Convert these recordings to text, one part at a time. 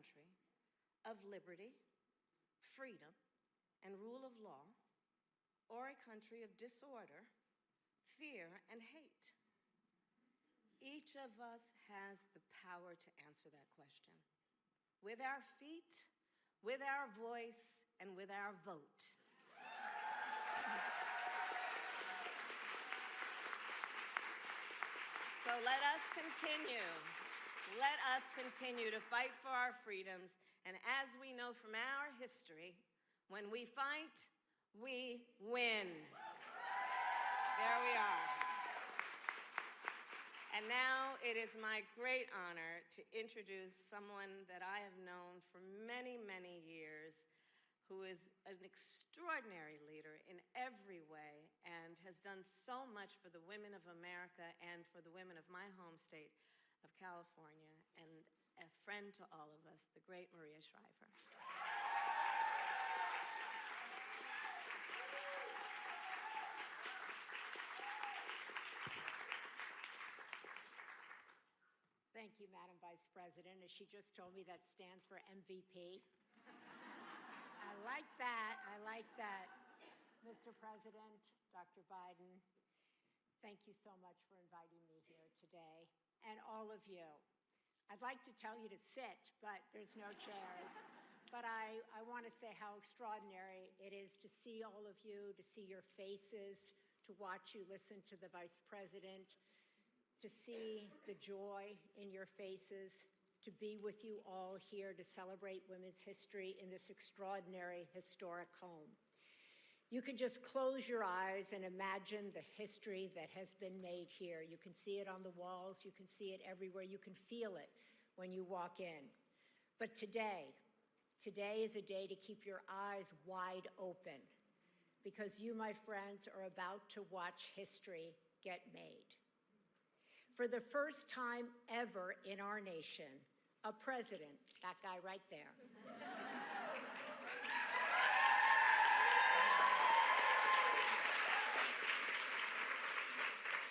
country of liberty, freedom, and rule of law, or a country of disorder, fear, and hate? Each of us has the power to answer that question. With our feet, with our voice, and with our vote. So let us continue to fight for our freedoms. And as we know from our history, when we fight, we win. There we are. And now it is my great honor to introduce someone that I have known for many, many years, who is an extraordinary leader in every way and has done so much for the women of America and for the women of my home state of California, and a friend to all of us, the great Maria Shriver. Thank you, Madam Vice President. As she just told me, that stands for MVP. I like that. I like that. Mr. President, Dr. Biden, thank you so much for inviting me here today. And all of you. I'd like to tell you to sit, but there's no chairs. But I want to say how extraordinary it is to see all of you, to see your faces, to watch you listen to the Vice President, to see the joy in your faces, to be with you all here to celebrate women's history in this extraordinary, historic home. You can just close your eyes and imagine the history that has been made here. You can see it on the walls, you can see it everywhere, you can feel it when you walk in. But today is a day to keep your eyes wide open, because you, my friends, are about to watch history get made. For the first time ever in our nation, a president, that guy right there,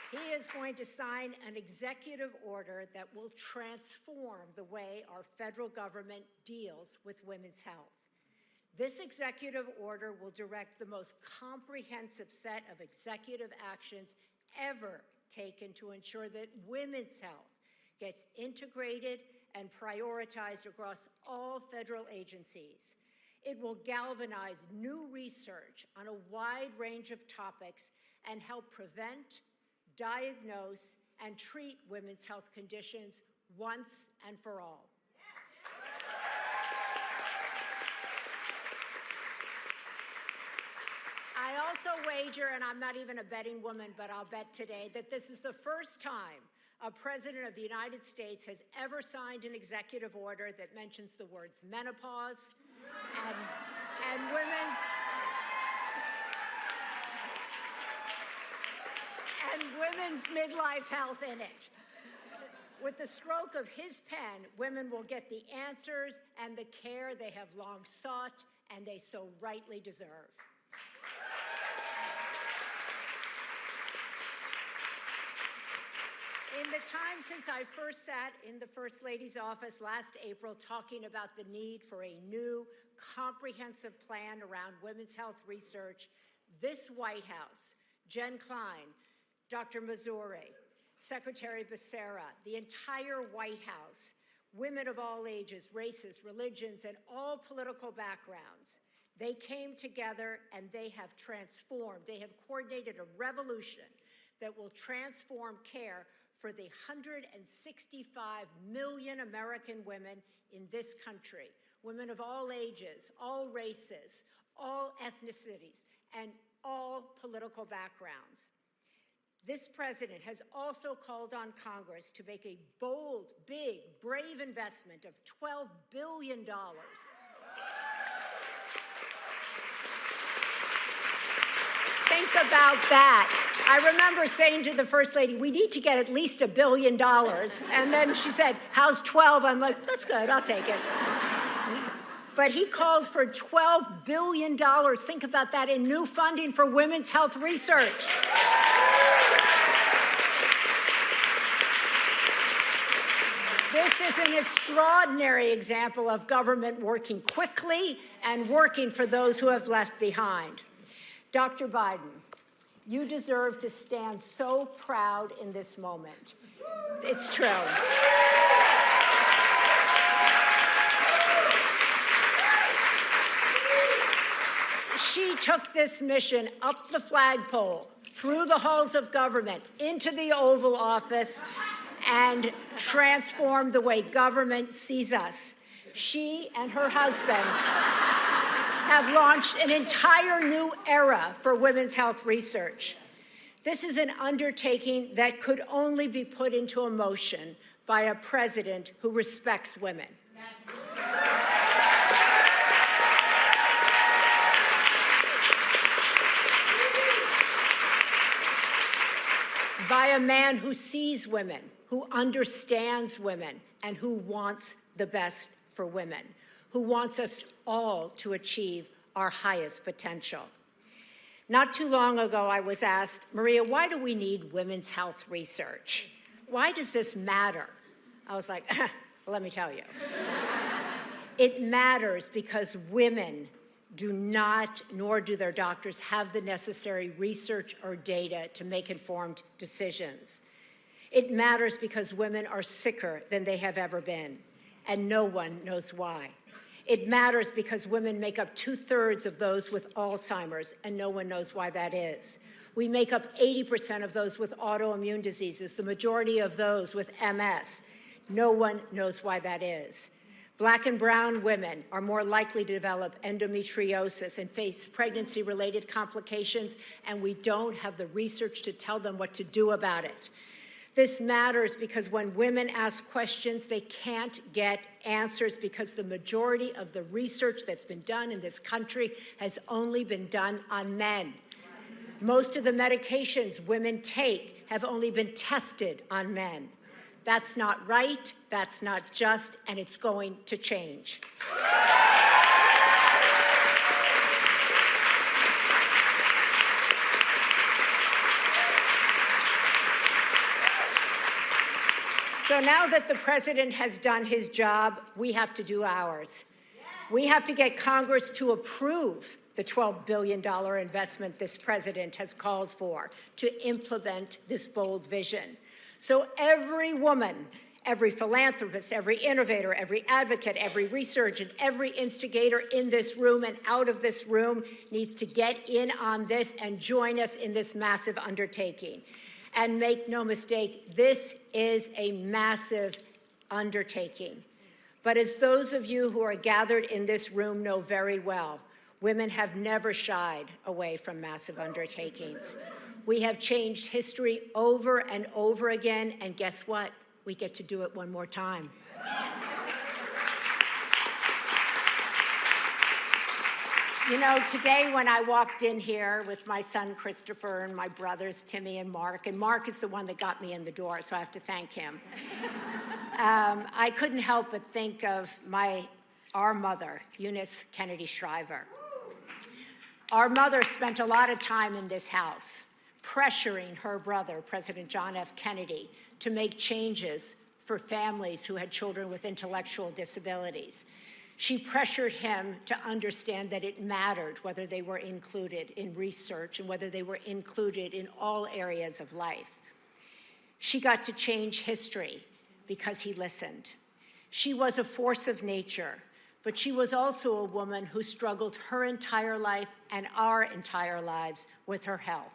he is going to sign an executive order that will transform the way our federal government deals with women's health. This executive order will direct the most comprehensive set of executive actions ever taken to ensure that women's health gets integrated and prioritized across all federal agencies. It will galvanize new research on a wide range of topics and help prevent, diagnose, and treat women's health conditions once and for all. I also wager, and I'm not even a betting woman, but I'll bet today, that this is the first time a president of the United States has ever signed an executive order that mentions the words menopause and women's midlife health in it. With the stroke of his pen, women will get the answers and the care they have long sought and they so rightly deserve. In the time since I first sat in the First Lady's office last April talking about the need for a new, comprehensive plan around women's health research, this White House, Jen Klein, Dr. Mazuri, Secretary Becerra, the entire White House, women of all ages, races, religions, and all political backgrounds, they came together and they have transformed, they have coordinated a revolution that will transform care for the 165 million American women in this country, women of all ages, all races, all ethnicities, and all political backgrounds. This president has also called on Congress to make a bold, big, brave investment of $12 billion. Think about that. I remember saying to the First Lady, we need to get at least $1 billion. And then she said, how's 12? I'm like, that's good, I'll take it. But he called for $12 billion. Think about that, in new funding for women's health research. This is an extraordinary example of government working quickly and working for those who have left behind. Dr. Biden, you deserve to stand so proud in this moment. It's true. She took this mission up the flagpole, through the halls of government, into the Oval Office, and transformed the way government sees us. She and her husband have launched an entire new era for women's health research. This is an undertaking that could only be put into motion by a president who respects women. By a man who sees women, who understands women, and who wants the best for women, who wants us all to achieve our highest potential. Not too long ago, I was asked, Maria, why do we need women's health research? Why does this matter? I was like, let me tell you. It matters because women do not, nor do their doctors, have the necessary research or data to make informed decisions. It matters because women are sicker than they have ever been, and no one knows why. It matters because women make up 2/3 of those with Alzheimer's, and no one knows why that is. We make up 80% of those with autoimmune diseases, the majority of those with MS. No one knows why that is. Black and brown women are more likely to develop endometriosis and face pregnancy-related complications, and we don't have the research to tell them what to do about it. This matters because when women ask questions, they can't get answers because the majority of the research that's been done in this country has only been done on men. Most of the medications women take have only been tested on men. That's not right, that's not just, and it's going to change. So now that the president has done his job, we have to do ours. We have to get Congress to approve the $12 billion investment this president has called for to implement this bold vision. So every woman, every philanthropist, every innovator, every advocate, every researcher, and every instigator in this room and out of this room needs to get in on this and join us in this massive undertaking. And make no mistake, this is a massive undertaking. But as those of you who are gathered in this room know very well, women have never shied away from massive undertakings. We have changed history over and over again, and guess what? We get to do it one more time. You know, today when I walked in here with my son Christopher and my brothers Timmy and Mark is the one that got me in the door, so I have to thank him. I couldn't help but think of our mother, Eunice Kennedy Shriver. Our mother spent a lot of time in this house pressuring her brother, President John F. Kennedy, to make changes for families who had children with intellectual disabilities. She pressured him to understand that it mattered whether they were included in research and whether they were included in all areas of life. She got to change history because he listened. She was a force of nature, but she was also a woman who struggled her entire life and our entire lives with her health.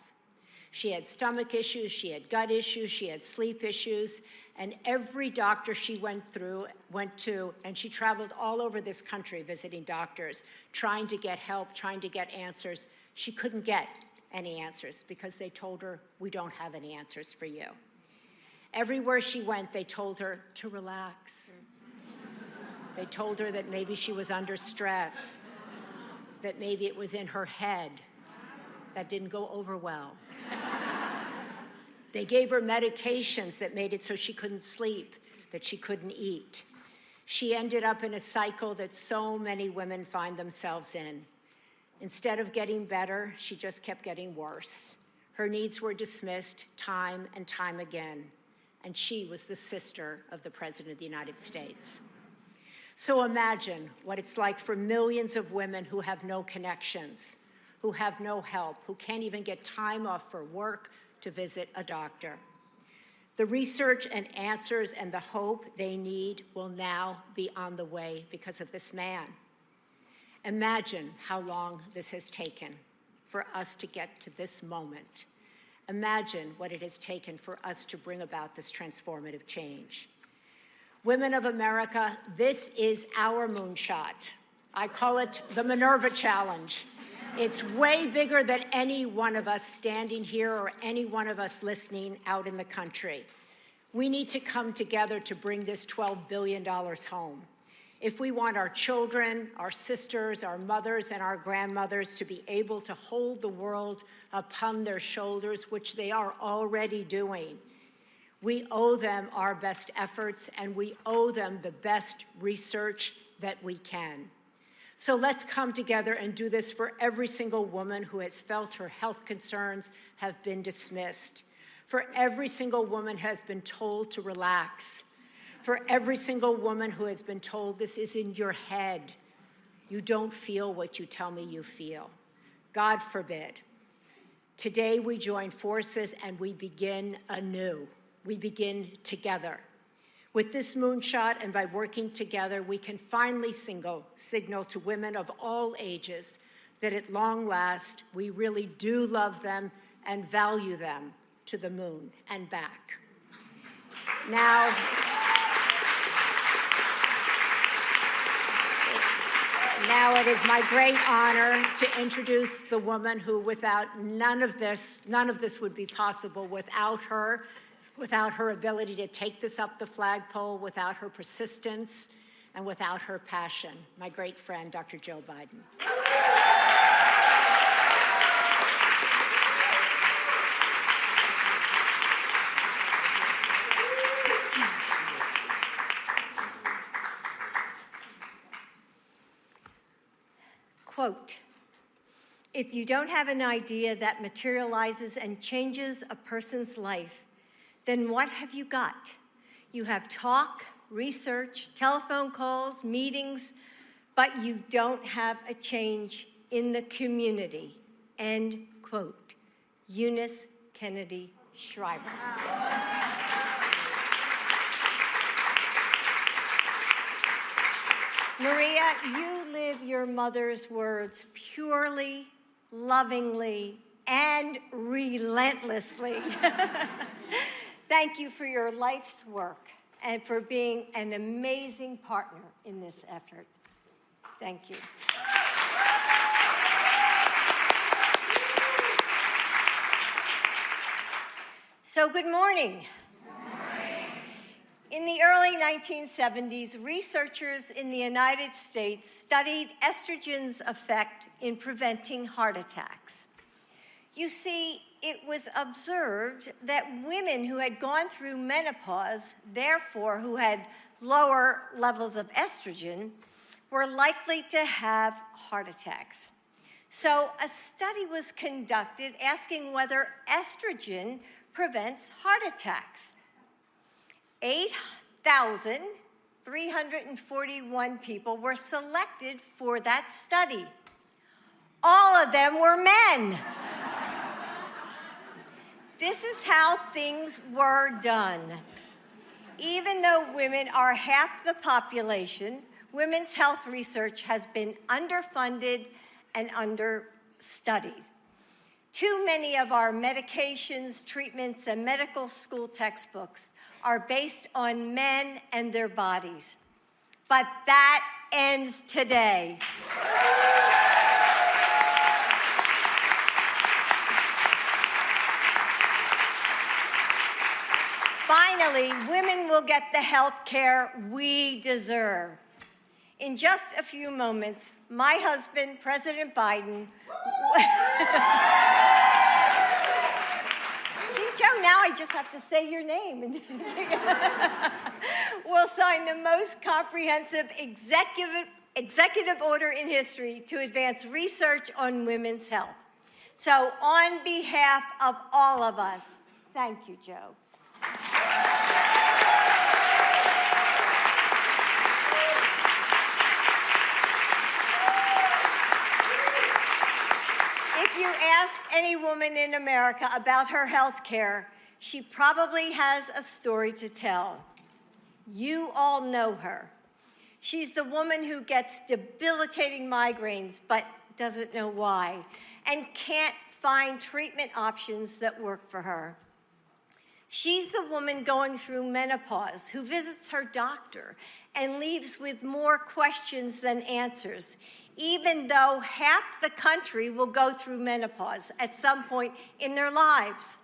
She had stomach issues, she had gut issues, she had sleep issues, and every doctor she went to, and she traveled all over this country visiting doctors, trying to get help, trying to get answers. She couldn't get any answers because they told her, we don't have any answers for you. Everywhere she went, they told her to relax. They told her that maybe she was under stress, that maybe it was in her head. That didn't go over well. They gave her medications that made it so she couldn't sleep, that she couldn't eat. She ended up in a cycle that so many women find themselves in. Instead of getting better, she just kept getting worse. Her needs were dismissed time and time again, and she was the sister of the President of the United States. So imagine what it's like for millions of women who have no connections, who have no help, who can't even get time off for work to visit a doctor. The research and answers and the hope they need will now be on the way because of this man. Imagine how long this has taken for us to get to this moment. Imagine what it has taken for us to bring about this transformative change. Women of America, this is our moonshot. I call it the Minerva Challenge. It's way bigger than any one of us standing here or any one of us listening out in the country. We need to come together to bring this $12 billion home. If we want our children, our sisters, our mothers, and our grandmothers to be able to hold the world upon their shoulders, which they are already doing, we owe them our best efforts, and we owe them the best research that we can. So let's come together and do this for every single woman who has felt her health concerns have been dismissed, for every single woman who has been told to relax, for every single woman who has been told this is in your head. You don't feel what you tell me you feel. God forbid. Today we join forces and we begin anew. We begin together. With this moonshot and by working together, we can finally signal to women of all ages that at long last, we really do love them and value them to the moon and back. Now it is my great honor to introduce the woman who, without none of this would be possible without her ability to take this up the flagpole, without her persistence, and without her passion, my great friend, Dr. Joe Biden. Quote, "If you don't have an idea that materializes and changes a person's life, then what have you got? You have talk, research, telephone calls, meetings, but you don't have a change in the community." End quote. Eunice Kennedy Shriver. Maria, you live your mother's words purely, lovingly, and relentlessly. Thank you for your life's work and for being an amazing partner in this effort. Thank you. So, good morning. In the early 1970s, researchers in the United States studied estrogen's effect in preventing heart attacks. You see, it was observed that women who had gone through menopause, therefore who had lower levels of estrogen, were likely to have heart attacks. So a study was conducted asking whether estrogen prevents heart attacks. 8,341 people were selected for that study. All of them were men. This is how things were done. Even though women are half the population, women's health research has been underfunded and understudied. Too many of our medications, treatments, and medical school textbooks are based on men and their bodies. But that ends today. Finally, women will get the health care we deserve. In just a few moments, my husband, President Biden, see, Joe, now I just have to say your name. Will sign the most comprehensive executive order in history to advance research on women's health. So on behalf of all of us, thank you, Joe. ask any woman in America about her health care, she probably has a story to tell. You all know her. She's the woman who gets debilitating migraines but doesn't know why and can't find treatment options that work for her. She's the woman going through menopause who visits her doctor and leaves with more questions than answers, even though half the country will go through menopause at some point in their lives.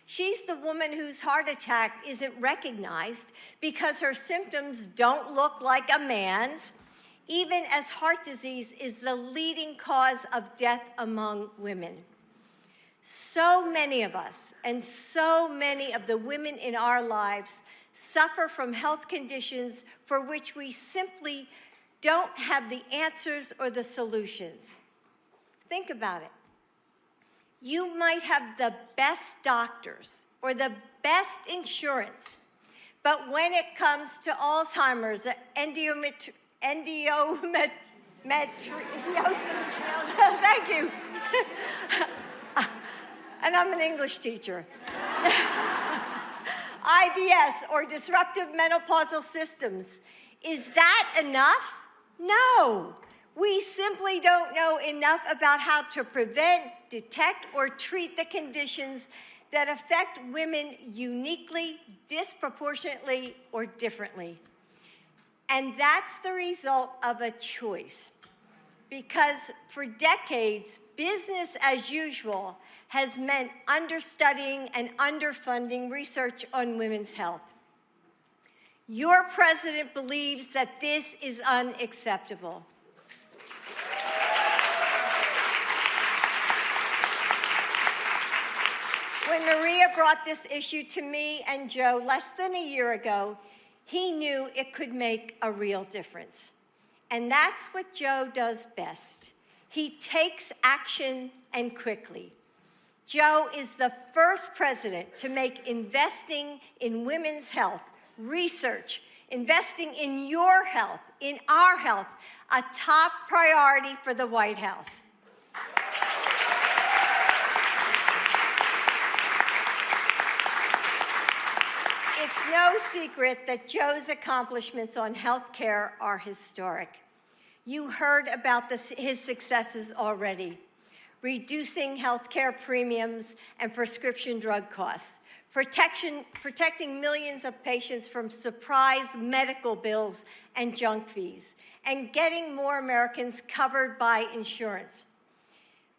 She's the woman whose heart attack isn't recognized because her symptoms don't look like a man's, even as heart disease is the leading cause of death among women. So many of us and so many of the women in our lives suffer from health conditions for which we simply don't have the answers or the solutions. Think about it. You might have the best doctors or the best insurance, but when it comes to Alzheimer's, endometriosis, thank you. And I'm an English teacher. IBS, or disruptive menopausal systems. Is that enough? No. We simply don't know enough about how to prevent, detect, or treat the conditions that affect women uniquely, disproportionately, or differently. And that's the result of a choice. Because for decades, business as usual has meant understudying and underfunding research on women's health. Your president believes that this is unacceptable. When Maria brought this issue to me and Joe less than a year ago, he knew it could make a real difference. And that's what Joe does best. He takes action and quickly. Joe is the first president to make investing in women's health, research, investing in your health, in our health, a top priority for the White House. It's no secret that Joe's accomplishments on health care are historic. You heard about his successes already. Reducing health care premiums and prescription drug costs, protecting millions of patients from surprise medical bills and junk fees, and getting more Americans covered by insurance.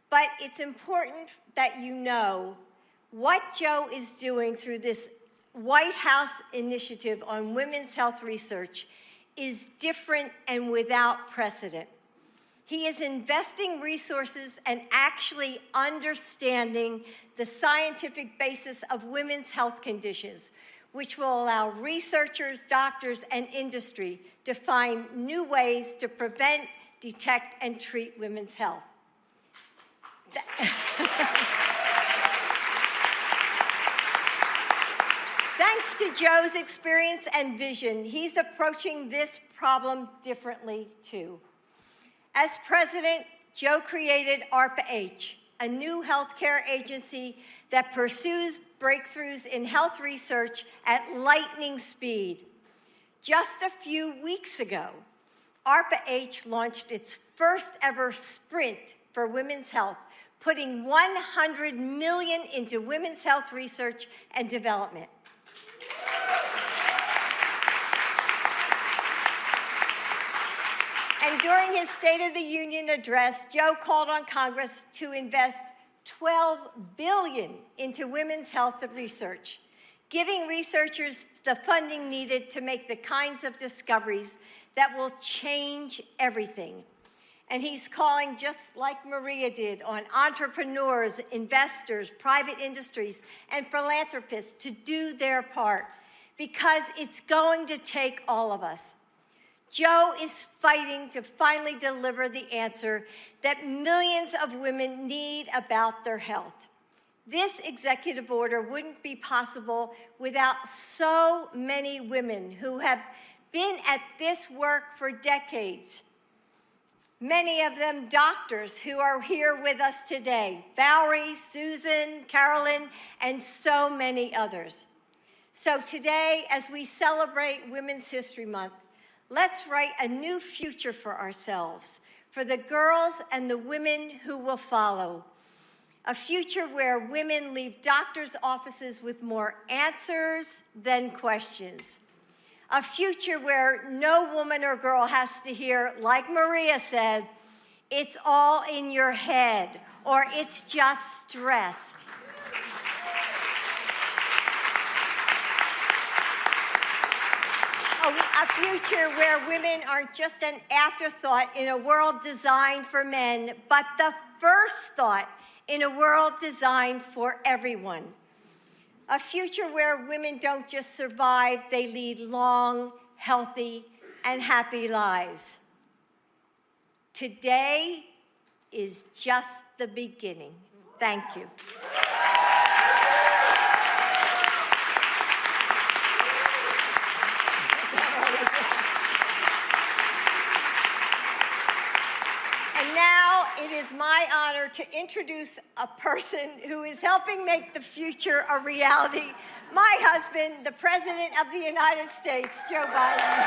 But it's important that you know what Joe is doing through this White House initiative on women's health research is different and without precedent. He is investing resources and actually understanding the scientific basis of women's health conditions, which will allow researchers, doctors, and industry to find new ways to prevent, detect, and treat women's health. Thanks to Joe's experience and vision, he's approaching this problem differently, too. As president, Joe created ARPA-H, a new healthcare agency that pursues breakthroughs in health research at lightning speed. Just a few weeks ago, ARPA-H launched its first ever sprint for women's health, putting $100 million into women's health research and development. And during his State of the Union address, Joe called on Congress to invest $12 billion into women's health research, giving researchers the funding needed to make the kinds of discoveries that will change everything. And he's calling, just like Maria did, on entrepreneurs, investors, private industries, and philanthropists to do their part, because it's going to take all of us. Joe is fighting to finally deliver the answer that millions of women need about their health. This executive order wouldn't be possible without so many women who have been at this work for decades. Many of them doctors who are here with us today, Valerie, Susan, Carolyn, and so many others. So today, as we celebrate Women's History Month, let's write a new future for ourselves, for the girls and the women who will follow. A future where women leave doctors' offices with more answers than questions. A future where no woman or girl has to hear, like Maria said, "It's all in your head," or "It's just stress." A future where women aren't just an afterthought in a world designed for men, but the first thought in a world designed for everyone. A future where women don't just survive, they lead long, healthy, and happy lives. Today is just the beginning. Thank you. And now it is my honor to introduce a person who is helping make the future a reality. My husband, the President of the United States, Joe Biden.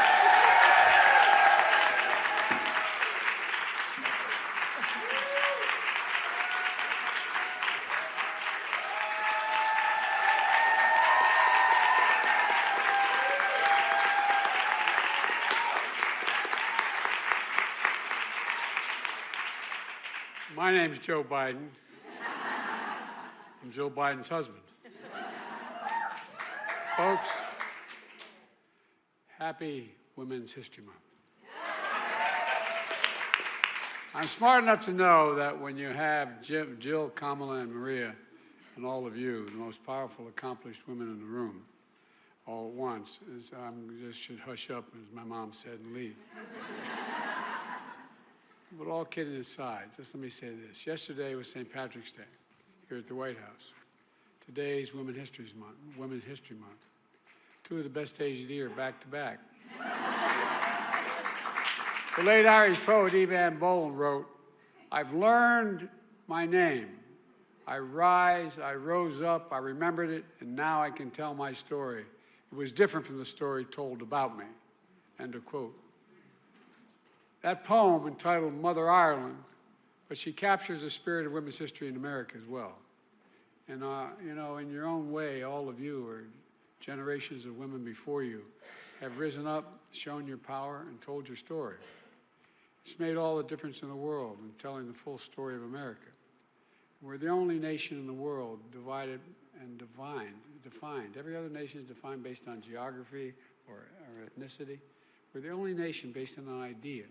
My name's Joe Biden. I'm Joe Biden's husband. Folks, happy Women's History Month. I'm smart enough to know that when you have Jill, Kamala, and Maria, and all of you, the most powerful, accomplished women in the room, all at once, I just should hush up, as my mom said, and leave. But all kidding aside, just let me say this. Yesterday was St. Patrick's Day here at the White House. Today is Women's History Month. Two of the best days of the year, back to back. The late Irish poet Eve Ann Boland wrote, "I've learned my name. I rose up, I remembered it, and now I can tell my story. It was different from the story told about me." End of quote. That poem entitled Mother Ireland, but she captures the spirit of women's history in America as well. And, you know, in your own way, all of you, or generations of women before you, have risen up, shown your power, and told your story. It's made all the difference in the world in telling the full story of America. We're the only nation in the world divided and defined. Every other nation is defined based on geography or ethnicity. We're the only nation based on an idea.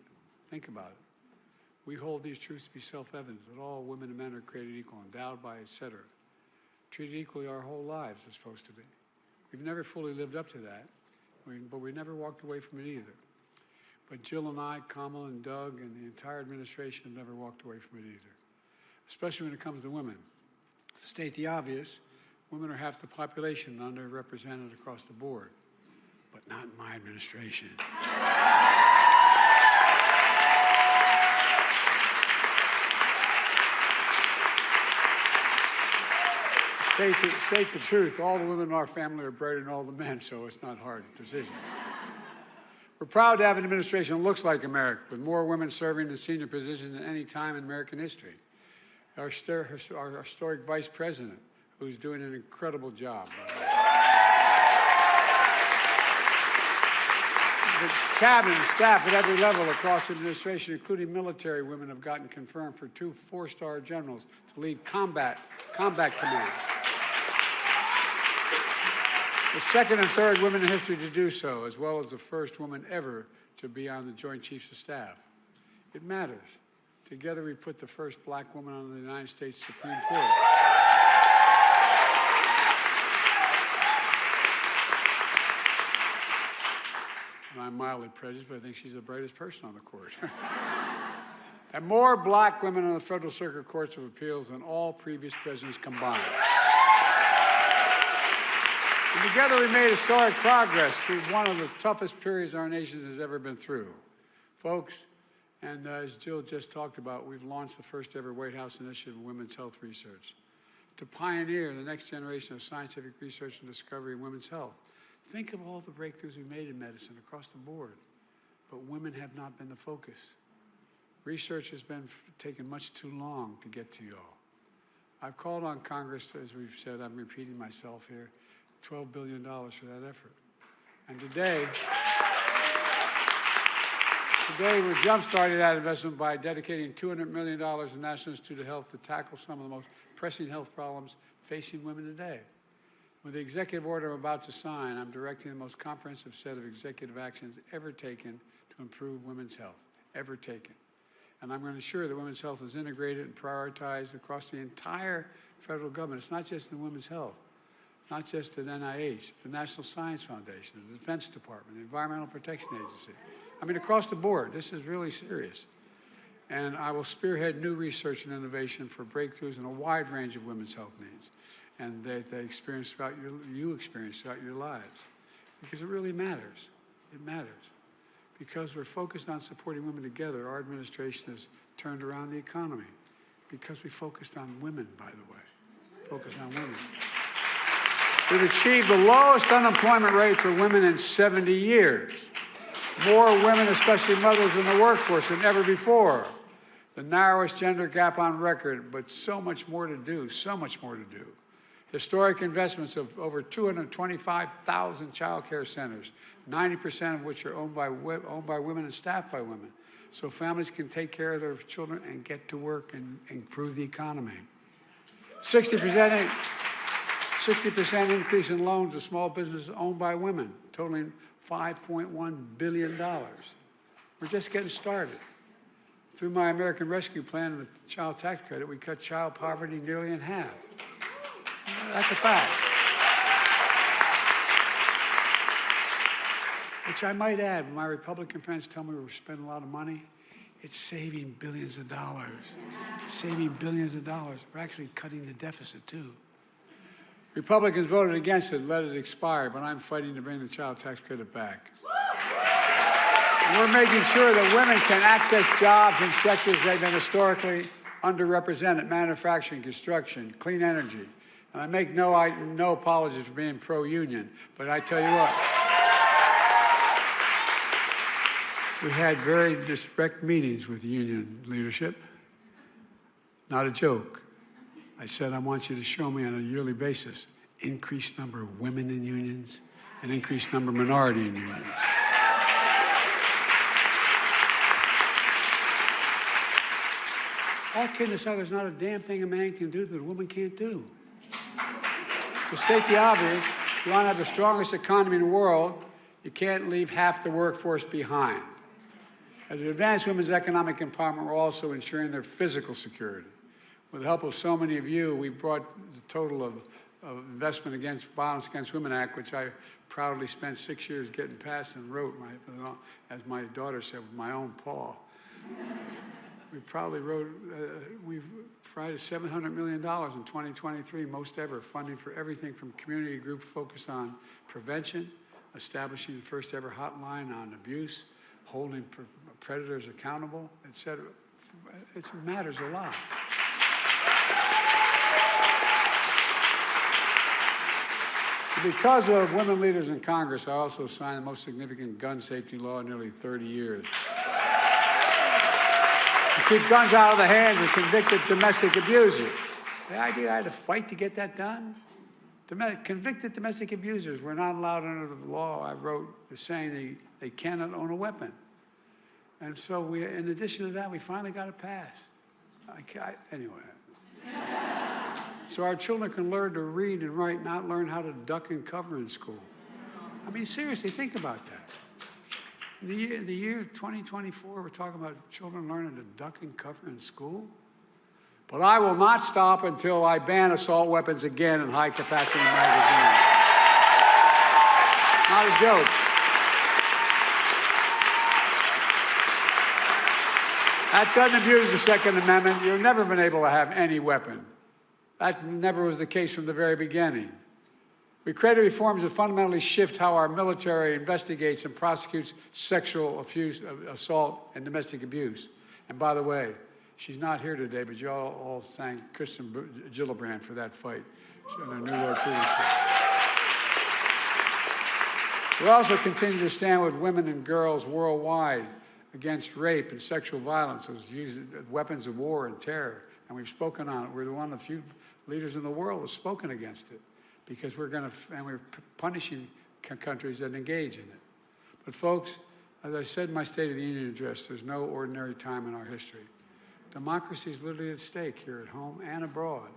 Think about it. We hold these truths to be self-evident, that all women and men are created equal, endowed by, etc. Treated equally our whole lives are supposed to be. We've never fully lived up to that, but we never walked away from it either. But Jill and I, Kamala and Doug, and the entire administration have never walked away from it either, especially when it comes to women. To state the obvious, women are half the population and underrepresented across the board, but not in my administration. State the truth, all the women in our family are brighter than all the men, so it's not a hard decision. We're proud to have an administration that looks like America, with more women serving in senior positions than any time in American history. Our historic vice president, who's doing an incredible job. The cabinet and staff at every level across the administration, including military women, have gotten confirmed for 2 4-star generals to lead combat commands. The second and third women in history to do so, as well as the first woman ever to be on the Joint Chiefs of Staff. It matters. Together we put the first black woman on the United States Supreme Court. And I'm mildly prejudiced, but I think she's the brightest person on the court. And more black women on the Federal Circuit Courts of Appeals than all previous presidents combined. And together we made historic progress through one of the toughest periods our nation has ever been through. Folks, And as Jill just talked about, we've launched the first ever White House initiative in women's health research to pioneer the next generation of scientific research and discovery in women's health. Think of all the breakthroughs we've made in medicine across the board, but women have not been the focus. Research has been taking much too long to get to you all. I've called on Congress, as we've said, I'm repeating myself here, $12 billion for that effort. And today we're jump-starting that investment by dedicating $200 million to the National Institute of Health to tackle some of the most pressing health problems facing women today. With the executive order I'm about to sign, I'm directing the most comprehensive set of executive actions ever taken to improve women's health, ever taken. And I'm going to ensure that women's health is integrated and prioritized across the entire federal government. It's not just in women's health, not just at NIH, the National Science Foundation, the Defense Department, the Environmental Protection Agency. I mean, across the board, this is really serious. And I will spearhead new research and innovation for breakthroughs in a wide range of women's health needs and that they experience throughout you experience throughout your lives. Because it really matters. It matters. Because we're focused on supporting women together, our administration has turned around the economy. Because we focused on women, by the way. Focused on women. We've achieved the lowest unemployment rate for women in 70 years. More women, especially mothers, in the workforce than ever before. The narrowest gender gap on record, but so much more to do, so much more to do. Historic investments of over 225,000 child care centers, 90% of which are owned by women and staffed by women, so families can take care of their children and get to work and improve the economy. 60% increase in loans to small businesses owned by women, totaling $5.1 billion. We're just getting started. Through my American Rescue Plan and the child tax credit, we cut child poverty nearly in half. That's a fact. Which I might add, when my Republican friends tell me we're spending a lot of money, it's saving billions of dollars. Saving billions of dollars. We're actually cutting the deficit, too. Republicans voted against it and let it expire, but I'm fighting to bring the child tax credit back. And we're making sure that women can access jobs in sectors they've been historically underrepresented: manufacturing, construction, clean energy. And I make no apologies for being pro-union, but I tell you what, we had very direct meetings with union leadership. Not a joke. I said, I want you to show me on a yearly basis increased number of women in unions and increased number of minority in unions. All kidding aside, there's not a damn thing a man can do that a woman can't do. To state the obvious, if you want to have the strongest economy in the world, you can't leave half the workforce behind. As we advance women's economic empowerment, we're also ensuring their physical security. With the help of so many of you, we've brought the total of Investment Against Violence Against Women Act, which I proudly spent 6 years getting passed and wrote, as my daughter said, with my own paw. We proudly wrote, we've provided $700 million in 2023, most ever, funding for everything from community groups focused on prevention, establishing the first ever hotline on abuse, holding predators accountable, etc. It matters a lot. Because of women leaders in Congress, I also signed the most significant gun safety law in nearly 30 years. To keep guns out of the hands of convicted domestic abusers. The idea I had to fight to get that done? Convicted domestic abusers were not allowed under the law I wrote saying they cannot own a weapon. And so in addition to that, we finally got it passed. Anyway. So our children can learn to read and write, not learn how to duck and cover in school. I mean, seriously, think about that. In the year 2024, we're talking about children learning to duck and cover in school. But I will not stop until I ban assault weapons again in high-capacity magazines. Not a joke. That doesn't abuse the Second Amendment. You've never been able to have any weapon. That never was the case from the very beginning. We created reforms that fundamentally shift how our military investigates and prosecutes sexual assault and domestic abuse. And by the way, she's not here today, but you all thank Kristen Gillibrand for that fight. She's in her new Lord Freedom. We also continue to stand with women and girls worldwide against rape and sexual violence as weapons of war and terror. And we've spoken on it. We're one of the few leaders in the world who've spoken against it because we're punishing countries that engage in it. But folks, as I said in my State of the Union address, there's no ordinary time in our history. Democracy is literally at stake here at home and abroad.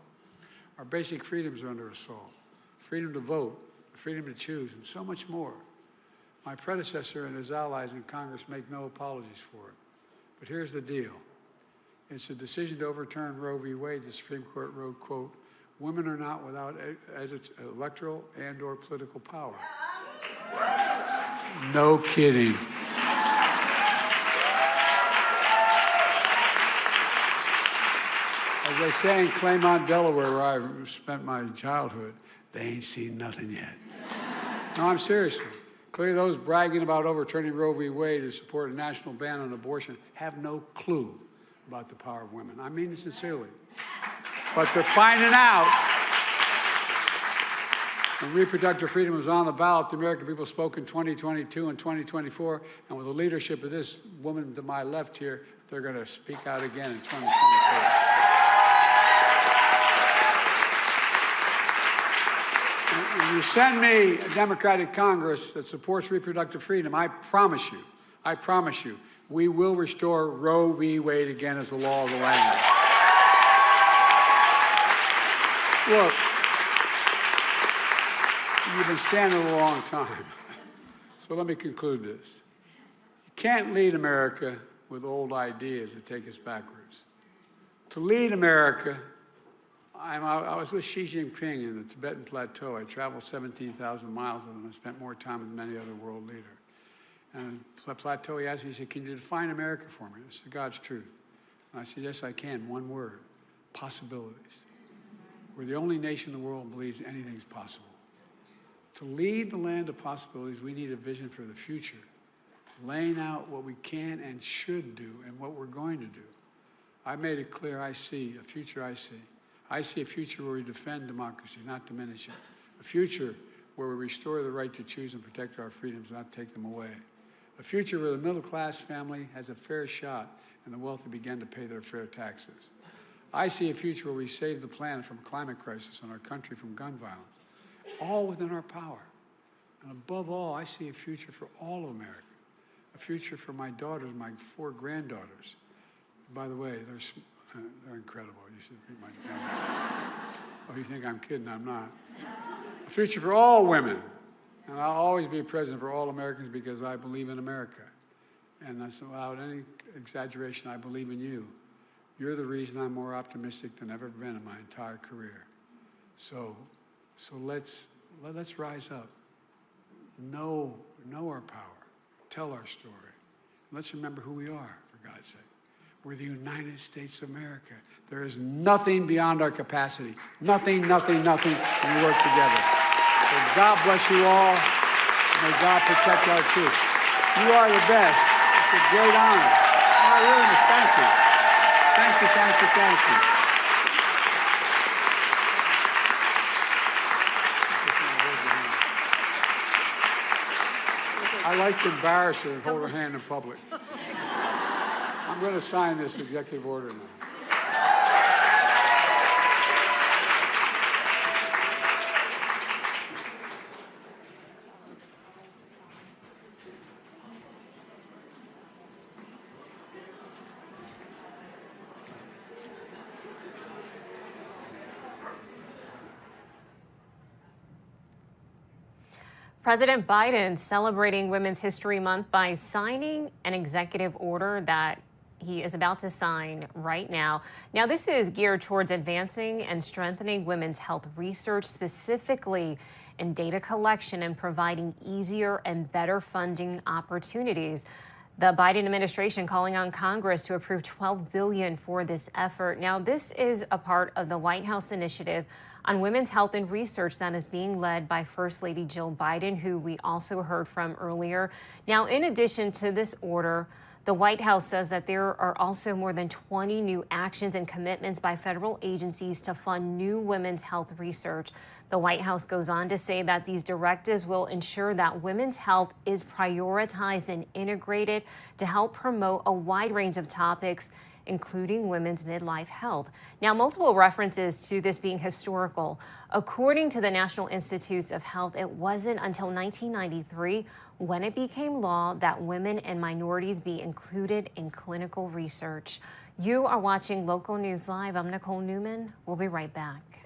Our basic freedoms are under assault. Freedom to vote, freedom to choose, and so much more. My predecessor and his allies in Congress make no apologies for it. But here's the deal. It's a decision to overturn Roe v. Wade. The Supreme Court wrote, quote, "Women are not without electoral and/or political power." No kidding. As they say in Claymont, Delaware, where I spent my childhood, they ain't seen nothing yet. No, I'm serious. Clearly, those bragging about overturning Roe v. Wade to support a national ban on abortion have no clue about the power of women. I mean it sincerely. But they're finding out. When reproductive freedom was on the ballot, the American people spoke in 2022 and 2024, and with the leadership of this woman to my left here, they're going to speak out again in 2024. When you send me a Democratic Congress that supports reproductive freedom, I promise you, we will restore Roe v. Wade again as the law of the land. Look, you've been standing a long time. So let me conclude this. You can't lead America with old ideas that take us backwards. To lead America, I was with Xi Jinping in the Tibetan Plateau. I traveled 17,000 miles with him. I spent more time than any other world leader. And the Plateau, he asked me, he said, "Can you define America for me?" I said, "God's truth." And I said, "Yes, I can. One word, possibilities." We're the only nation in the world that believes anything's possible. To lead the land of possibilities, we need a vision for the future, laying out what we can and should do and what we're going to do. I made it clear I see a future I see. I see a future where we defend democracy, not diminish it. A future where we restore the right to choose and protect our freedoms, not take them away. A future where the middle-class family has a fair shot and the wealthy begin to pay their fair taxes. I see a future where we save the planet from a climate crisis and our country from gun violence, all within our power. And above all, I see a future for all of America, a future for my daughters, my 4 granddaughters. By the way, they're incredible. You should meet my family. Oh, you think I'm kidding? I'm not. A future for all women. And I'll always be president for all Americans because I believe in America. And that's without any exaggeration, I believe in you. You're the reason I'm more optimistic than I've ever been in my entire career. So let's rise up. Know our power. Tell our story. Let's remember who we are, for God's sake. We're the United States of America. There is nothing beyond our capacity. Nothing, nothing, nothing, when we work together. So God bless you all. May God protect our troops. You are the best. It's a great honor. Oh, really, thank you. Thank you, thank you, thank you. I like to embarrass her and hold her hand in public. I'm going to sign this executive order now. President Biden celebrating Women's History Month by signing an executive order that he is about to sign right now. Now, this is geared towards advancing and strengthening women's health research, specifically in data collection and providing easier and better funding opportunities. The Biden administration calling on Congress to approve $12 billion for this effort. Now, this is a part of the White House initiative on women's health and research that is being led by First Lady Jill Biden, who we also heard from earlier. Now, in addition to this order, the White House says that there are also more than 20 new actions and commitments by federal agencies to fund new women's health research. The White House goes on to say that these directives will ensure that women's health is prioritized and integrated to help promote a wide range of topics, including women's midlife health. Now, multiple references to this being historical. According to the National Institutes of Health, it wasn't until 1993 when it became law that women and minorities be included in clinical research. You are watching Local News Live. I'm Nicole Newman. We'll be right back.